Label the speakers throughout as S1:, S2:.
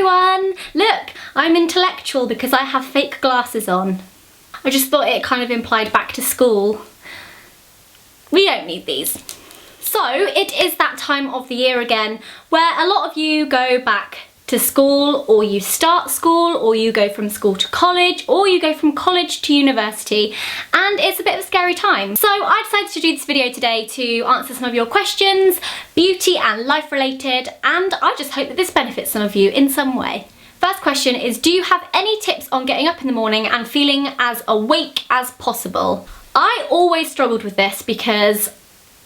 S1: everyone! Look, I'm intellectual because I have fake glasses on. I just thought it kind of implied back to school. We don't need these. So it is that time of the year again where a lot of you go back to school, or you start school, or you go from school to college, or you go from college to university, and it's a bit of a scary time. So I decided to do this video today to answer some of your questions, beauty and life related, and I just hope that this benefits some of you in some way. First question is, do you have any tips on getting up in the morning and feeling as awake as possible? I always struggled with this because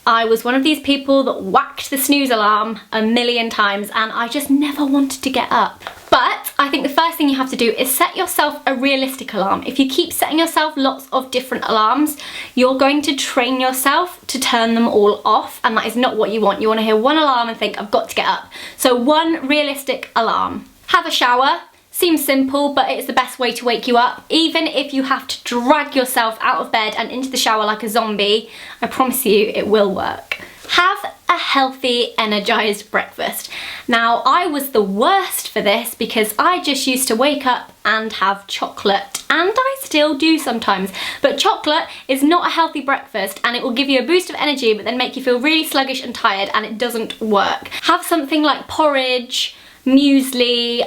S1: I was one of these people that whacked the snooze alarm a million times and I just never wanted to get up. But I think the first thing you have to do is set yourself a realistic alarm. If you keep setting yourself lots of different alarms, you're going to train yourself to turn them all off, and that is not what you want. You want to hear one alarm and think, I've got to get up. So one realistic alarm. Have a shower. Seems simple, but it's the best way to wake you up. Even if you have to drag yourself out of bed and into the shower like a zombie, I promise you it will work. Have a healthy, energized breakfast. Now, I was the worst for this because I just used to wake up and have chocolate, and I still do sometimes, but chocolate is not a healthy breakfast and it will give you a boost of energy but then make you feel really sluggish and tired, and it doesn't work. Have something like porridge, muesli,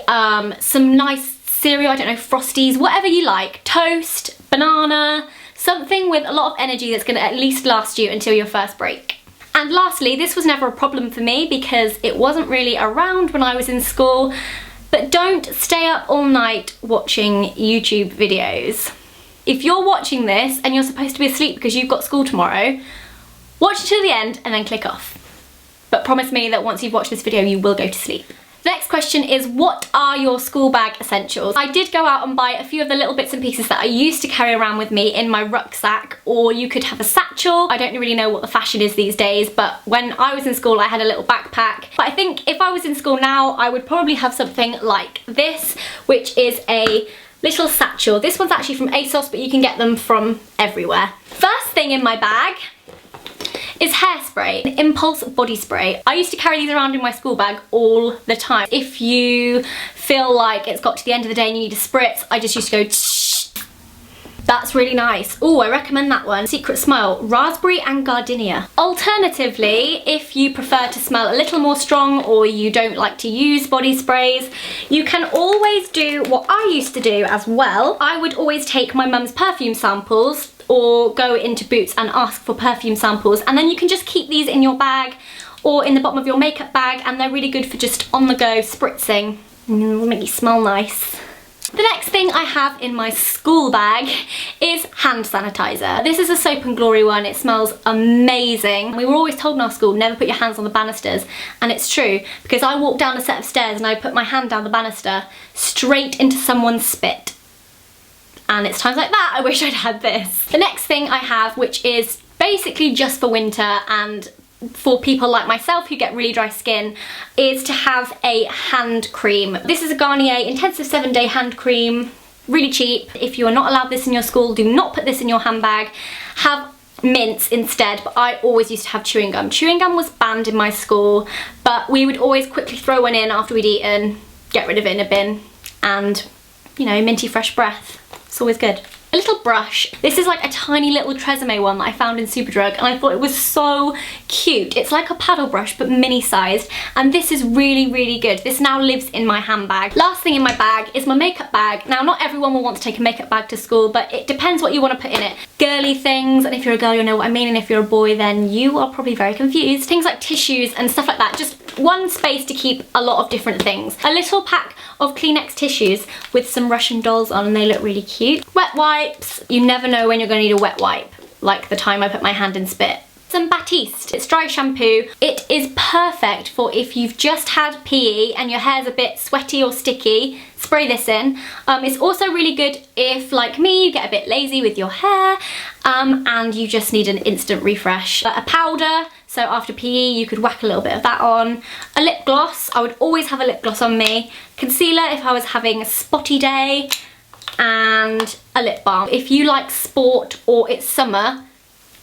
S1: some nice cereal, I don't know, Frosties, whatever you like, toast, banana, something with a lot of energy that's going to at least last you until your first break. And lastly, this was never a problem for me because it wasn't really around when I was in school, but don't stay up all night watching YouTube videos. If you're watching this and you're supposed to be asleep because you've got school tomorrow, watch it till the end and then click off. But promise me that once you've watched this video you will go to sleep. The next question is, what are your school bag essentials? I did go out and buy a few of the little bits and pieces that I used to carry around with me in my rucksack, or you could have a satchel. I don't really know what the fashion is these days, but when I was in school I had a little backpack. But I think if I was in school now I would probably have something like this, which is a little satchel. This one's actually from ASOS, but you can get them from everywhere. First thing in my bag is hairspray, an impulse body spray. I used to carry these around in my school bag all the time. If you feel like it's got to the end of the day and you need a spritz, I just used to go tsh. That's really nice. Oh, I recommend that one. Secret Smile, raspberry and gardenia. Alternatively, if you prefer to smell a little more strong or you don't like to use body sprays, you can always do what I used to do as well. I would always take my mum's perfume samples or go into Boots and ask for perfume samples, and then you can just keep these in your bag or in the bottom of your makeup bag, and they're really good for just on the go spritzing, and it'll make you smell nice. The next thing I have in my school bag is hand sanitizer. This is a Soap and Glory one. It smells amazing. We were always told in our school, never put your hands on the banisters, and it's true, because I walked down a set of stairs and I put my hand down the banister straight into someone's spit. And it's times like that I wish I'd had this. The next thing I have, which is basically just for winter and for people like myself who get really dry skin, is to have a hand cream. This is a Garnier Intensive 7-Day Hand Cream, really cheap. If you are not allowed this in your school, do not put this in your handbag. Have mints instead, but I always used to have chewing gum. Chewing gum was banned in my school, but we would always quickly throw one in after we'd eaten, get rid of it in a bin, and, you know, minty fresh breath. It's always good. A little brush. This is like a tiny little Tresemme one that I found in Superdrug, and I thought it was so cute. It's like a paddle brush but mini sized, and this is really, really good. This now lives in my handbag. Last thing in my bag is my makeup bag. Now, not everyone will want to take a makeup bag to school, but it depends what you want to put in it. Girly things, and if you're a girl you'll know what I mean, and if you're a boy then you are probably very confused. Things like tissues and stuff like that. Just one space to keep a lot of different things. A little pack of Kleenex tissues with some Russian dolls on, and they look really cute. Wet wipes. You never know when you're going to need a wet wipe, like the time I put my hand in spit. Some Batiste Dry Shampoo. It is perfect for if you've just had PE and your hair's a bit sweaty or sticky, spray this in. It's also really good if, like me, you get a bit lazy with your hair and you just need an instant refresh. A powder, so after PE you could whack a little bit of that on. A lip gloss, I would always have a lip gloss on me. Concealer if I was having a spotty day, and a lip balm. If you like sport or it's summer,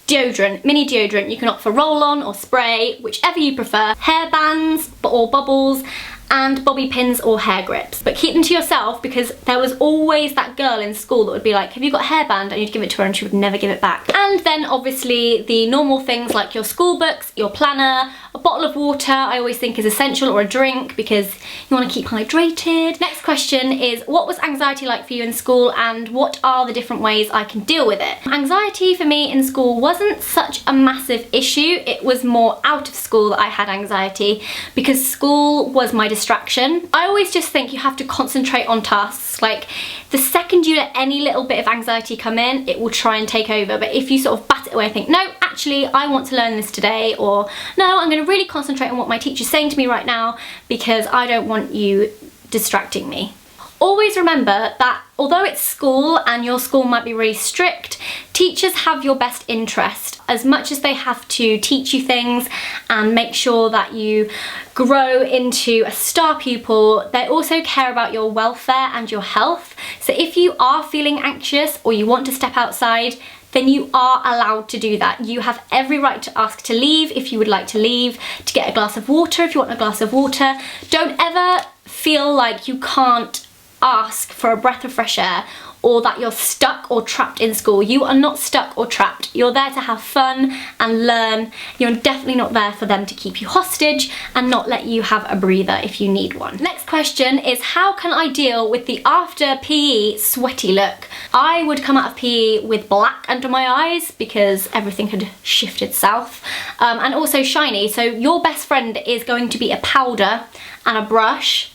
S1: deodorant, mini deodorant. You can opt for roll-on or spray, whichever you prefer. Hair bands or bubbles, and bobby pins or hair grips. But keep them to yourself, because there was always that girl in school that would be like, have you got a hairband? And you'd give it to her and she would never give it back. And then obviously the normal things like your school books, your planner, a bottle of water I always think is essential, or a drink, because you want to keep hydrated. Next question is, what was anxiety like for you in school, and what are the different ways I can deal with it? Anxiety for me in school wasn't such a massive issue. It was more out of school that I had anxiety, because school was my distraction. I always just think you have to concentrate on tasks. Like, the second you let any little bit of anxiety come in, it will try and take over. But if you sort of bat it away and think, no, actually I want to learn this today, or no, I'm going to really concentrate on what my teacher's saying to me right now because I don't want you distracting me. Always remember that although it's school and your school might be really strict, teachers have your best interest. As much as they have to teach you things and make sure that you grow into a star pupil, they also care about your welfare and your health. So if you are feeling anxious or you want to step outside, then you are allowed to do that. You have every right to ask to leave if you would like to leave, to get a glass of water if you want a glass of water. Don't ever feel like you can't ask for a breath of fresh air, or that you're stuck or trapped in school. You are not stuck or trapped. You're there to have fun and learn. You're definitely not there for them to keep you hostage and not let you have a breather if you need one. Next question is, how can I deal with the after PE sweaty look? I would come out of PE with black under my eyes because everything had shifted south, and also shiny. So your best friend is going to be a powder and a brush,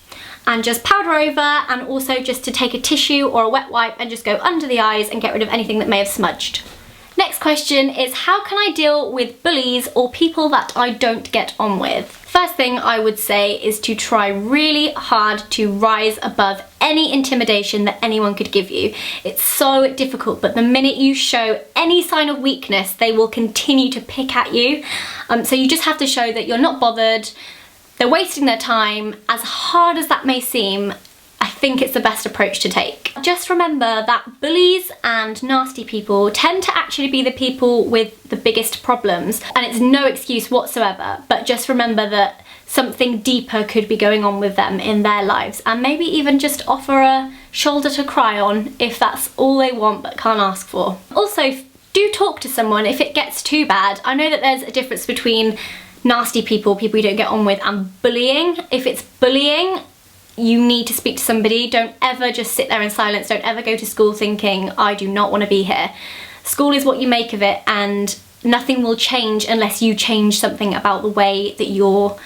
S1: and just powder over, and also just to take a tissue or a wet wipe and just go under the eyes and get rid of anything that may have smudged. Next question is, how can I deal with bullies or people that I don't get on with? First thing I would say is to try really hard to rise above any intimidation that anyone could give you. It's so difficult, but the minute you show any sign of weakness, they will continue to pick at you. So you just have to show that you're not bothered. They're wasting their time. As hard as that may seem, I think it's the best approach to take. Just remember that bullies and nasty people tend to actually be the people with the biggest problems, and it's no excuse whatsoever, but just remember that something deeper could be going on with them in their lives, and maybe even just offer a shoulder to cry on if that's all they want but can't ask for. Also, do talk to someone if it gets too bad. I know that there's a difference between nasty people, people you don't get on with, and bullying. If it's bullying, you need to speak to somebody. Don't ever just sit there in silence. Don't ever go to school thinking, I do not want to be here. School is what you make of it, and nothing will change unless you change something about the way that you're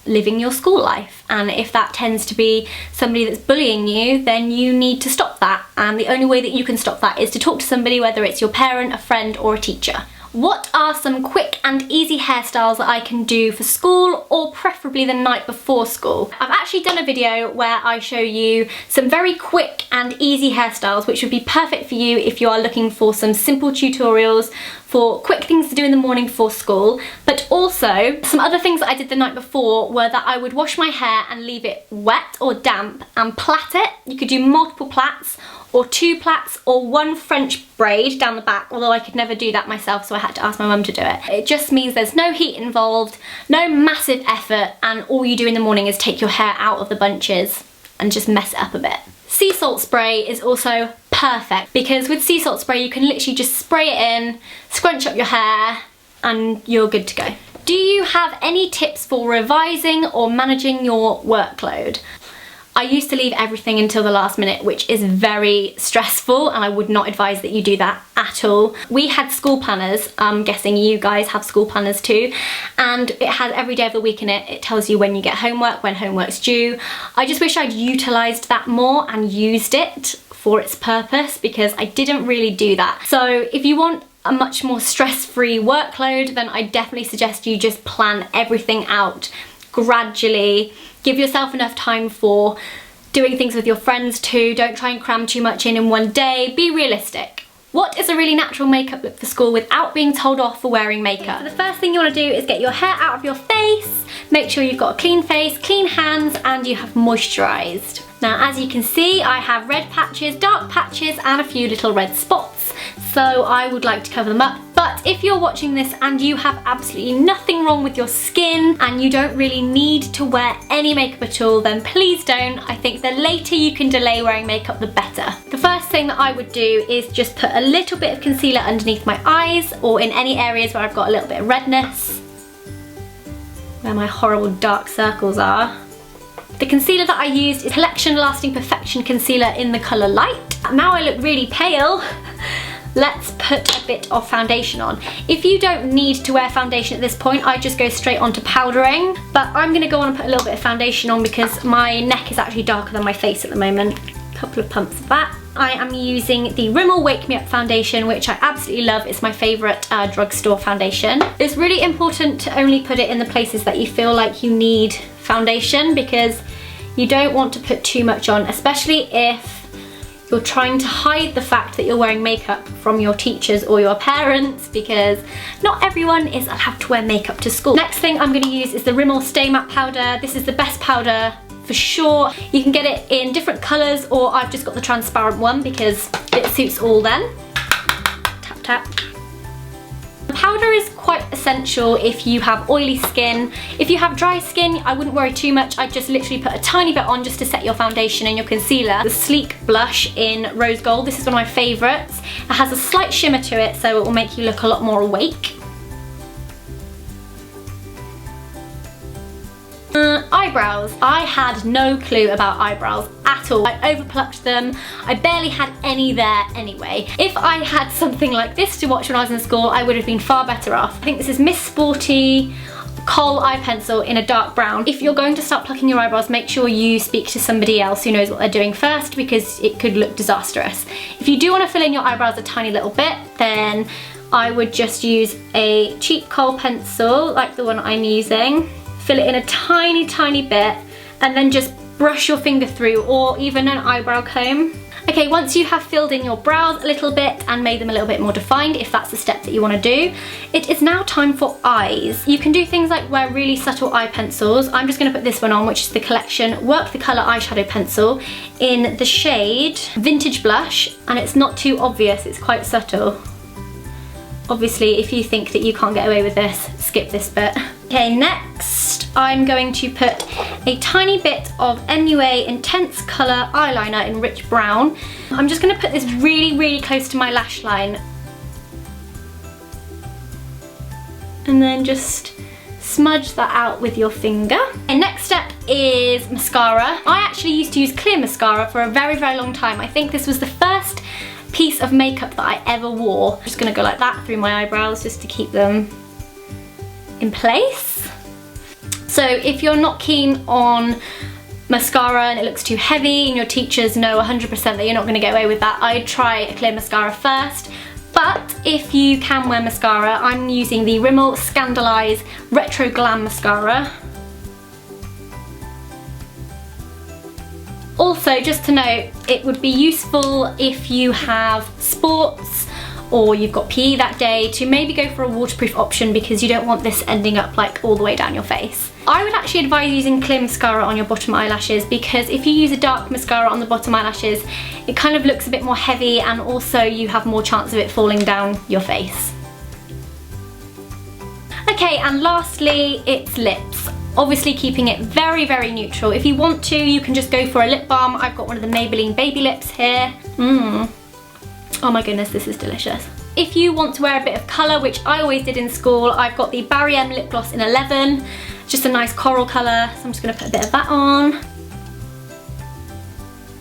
S1: living your school life. And if that tends to be somebody that's bullying you, then you need to stop that. And the only way that you can stop that is to talk to somebody, whether it's your parent, a friend, or a teacher. What are some quick and easy hairstyles that I can do for school, or preferably the night before school? I've actually done a video where I show you some very quick and easy hairstyles which would be perfect for you if you are looking for some simple tutorials for quick things to do in the morning before school. But also, some other things that I did the night before were that I would wash my hair and leave it wet or damp and plait it. You could do multiple plaits, or 2 plaits, or 1 French braid down the back, although I could never do that myself, so I had to ask my mum to do it. It just means there's no heat involved, no massive effort, and all you do in the morning is take your hair out of the bunches and just mess it up a bit. Sea salt spray is also perfect, because with sea salt spray you can literally just spray it in, scrunch up your hair, and you're good to go. Do you have any tips for revising or managing your workload? I used to leave everything until the last minute, which is very stressful, and I would not advise that you do that at all. We had school planners, I'm guessing you guys have school planners too, and it has every day of the week in it. It tells you when you get homework, when homework's due. I just wish I'd utilised that more and used it for its purpose, because I didn't really do that. So if you want a much more stress-free workload, then I definitely suggest you just plan everything out gradually. Give yourself enough time for doing things with your friends too. Don't try and cram too much in one day. Be realistic. What is a really natural makeup look for school without being told off for wearing makeup? So the first thing you want to do is get your hair out of your face. Make sure you've got a clean face, clean hands, and you have moisturised. Now, as you can see, I have red patches, dark patches, and a few little red spots. so I would like to cover them up. But if you're watching this and you have absolutely nothing wrong with your skin and you don't really need to wear any makeup at all, then please don't. I think the later you can delay wearing makeup, the better. The first thing that I would do is just put a little bit of concealer underneath my eyes or in any areas where I've got a little bit of redness, where my horrible dark circles are. The concealer that I used is Collection Lasting Perfection Concealer in the colour Light. Now I look really pale. Let's put a bit of foundation on. If you don't need to wear foundation at this point, I just go straight on to powdering. But I'm gonna go on and put a little bit of foundation on because my neck is actually darker than my face at the moment. A couple of pumps of that. I am using the Rimmel Wake Me Up foundation, which I absolutely love. It's my favourite drugstore foundation. It's really important to only put it in the places that you feel like you need foundation, because you don't want to put too much on, especially if you're trying to hide the fact that you're wearing makeup from your teachers or your parents, because not everyone is allowed to wear makeup to school. Next thing I'm going to use is the Rimmel Stay Matte powder. This is the best powder for sure. You can get it in different colours, or I've just got the transparent one because it suits all then. Tap tap. Powder is quite essential if you have oily skin. If you have dry skin, I wouldn't worry too much. I'd just literally put a tiny bit on just to set your foundation and your concealer. The Sleek blush in Rose Gold, this is one of my favourites. It has a slight shimmer to it, so it will make you look a lot more awake. Eyebrows. I had no clue about eyebrows at all. I overplucked them. I barely had any there anyway. If I had something like this to watch when I was in school, I would have been far better off. I think this is Miss Sporty Khol eye pencil in a dark brown. If you're going to start plucking your eyebrows, make sure you speak to somebody else who knows what they're doing first, because it could look disastrous. If you do want to fill in your eyebrows a tiny little bit, then I would just use a cheap Khol pencil like the one I'm using. Fill it in a tiny, tiny bit, and then just brush your finger through, or even an eyebrow comb. Okay, once you have filled in your brows a little bit and made them a little bit more defined, if that's the step that you want to do, it is now time for eyes. You can do things like wear really subtle eye pencils. I'm just going to put this one on, which is the Collection Work the Colour eyeshadow pencil in the shade Vintage Blush, and it's not too obvious, it's quite subtle. Obviously, if you think that you can't get away with this, skip this bit. Okay, next I'm going to put a tiny bit of MUA Intense Colour eyeliner in Rich Brown. I'm just going to put this really, really close to my lash line. And then just smudge that out with your finger. And next step is mascara. I actually used to use clear mascara for a very, very long time. I think this was the first piece of makeup that I ever wore. I'm just gonna go like that through my eyebrows just to keep them in place. So if you're not keen on mascara and it looks too heavy and your teachers know 100% that you're not gonna get away with that, I'd try a clear mascara first. But if you can wear mascara, I'm using the Rimmel Scandaleyes Retro Glam Mascara. Also, just to note, it would be useful if you have sports or you've got PE that day to maybe go for a waterproof option, because you don't want this ending up like all the way down your face. I would actually advise using clear mascara on your bottom eyelashes, because if you use a dark mascara on the bottom eyelashes, it kind of looks a bit more heavy, and also you have more chance of it falling down your face. Okay, and lastly, it's lips. Obviously keeping it very, very neutral. If you want to, you can just go for a lip balm. I've got one of the Maybelline baby lips here. Oh my goodness, this is delicious. If you want to wear a bit of colour, which I always did in school, I've got the M Lipgloss in 11. Just a nice coral colour, so I'm just going to put a bit of that on.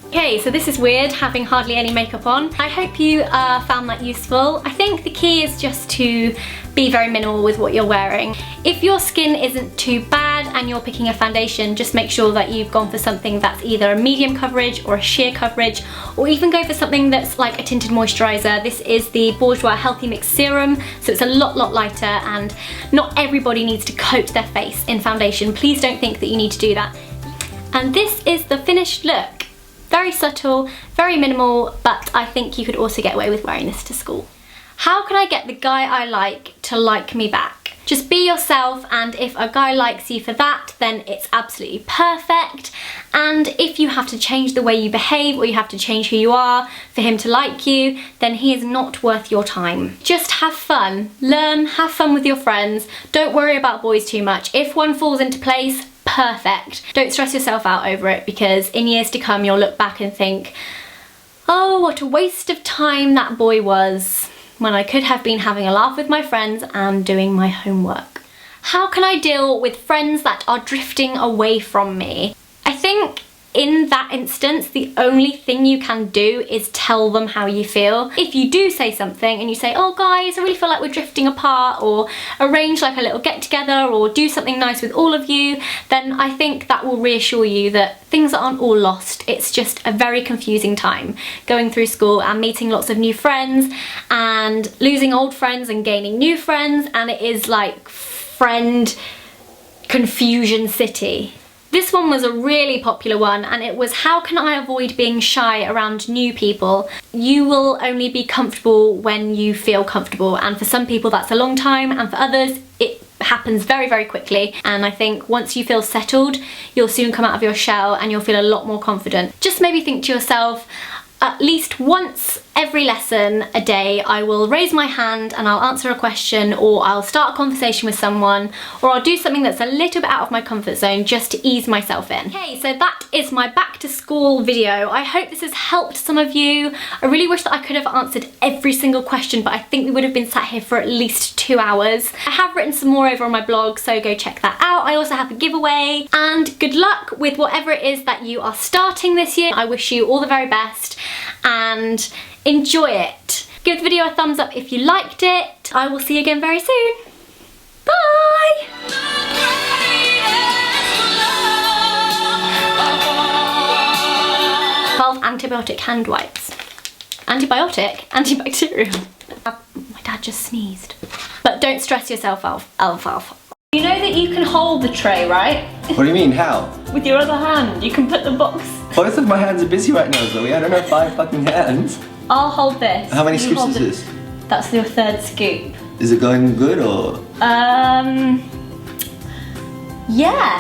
S1: Okay, so this is weird, having hardly any makeup on. I hope you found that useful. I think the key is just to be very minimal with what you're wearing. If your skin isn't too bad and you're picking a foundation, just make sure that you've gone for something that's either a medium coverage or a sheer coverage, or even go for something that's like a tinted moisturiser. This is the Bourjois Healthy Mix Serum, so it's a lot lighter, and not everybody needs to coat their face in foundation. Please don't think that you need to do that. And this is the finished look. Very subtle, very minimal, but I think you could also get away with wearing this to school. How can I get the guy I like to like me back? Just be yourself, and if a guy likes you for that, then it's absolutely perfect. And if you have to change the way you behave, or you have to change who you are for him to like you, then he is not worth your time. Just have fun, learn, have fun with your friends. Don't worry about boys too much. If one falls into place, perfect. Don't stress yourself out over it, because in years to come you'll look back and think, oh, what a waste of time that boy was, when I could have been having a laugh with my friends and doing my homework. How can I deal with friends that are drifting away from me? I think in that instance, the only thing you can do is tell them how you feel. If you do say something and you say, oh guys, I really feel like we're drifting apart, or arrange like a little get together, or do something nice with all of you, then I think that will reassure you that things aren't all lost. It's just a very confusing time going through school and meeting lots of new friends and losing old friends and gaining new friends, and it is like friend confusion city. This one was a really popular one, and it was, how can I avoid being shy around new people? You will only be comfortable when you feel comfortable, and for some people that's a long time, and for others it happens very, very quickly. And I think once you feel settled, you'll soon come out of your shell and you'll feel a lot more confident. Just maybe think to yourself, at least once every lesson a day I will raise my hand and I'll answer a question, or I'll start a conversation with someone, or I'll do something that's a little bit out of my comfort zone just to ease myself in. Okay, so that is my back to school video. I hope this has helped some of you. I really wish that I could have answered every single question, but I think we would have been sat here for at least 2 hours. I have written some more over on my blog, so go check that out. I also have a giveaway, and good luck with whatever it is that you are starting this year. I wish you all the very best and enjoy it. Give the video a thumbs up if you liked it. I will see you again very soon. Bye! 12 antibiotic hand wipes. Antibiotic? Antibacterial. My dad just sneezed. But don't stress yourself out. You know that you can hold the tray, right?
S2: What do you mean, how?
S1: With your other hand. You can put the box.
S2: Both of my hands are busy right now, Zoe. I don't have 5 fucking hands.
S1: I'll hold this.
S2: How many scoops is this?
S1: That's your 3rd scoop.
S2: Is it going good, or?
S1: Yeah.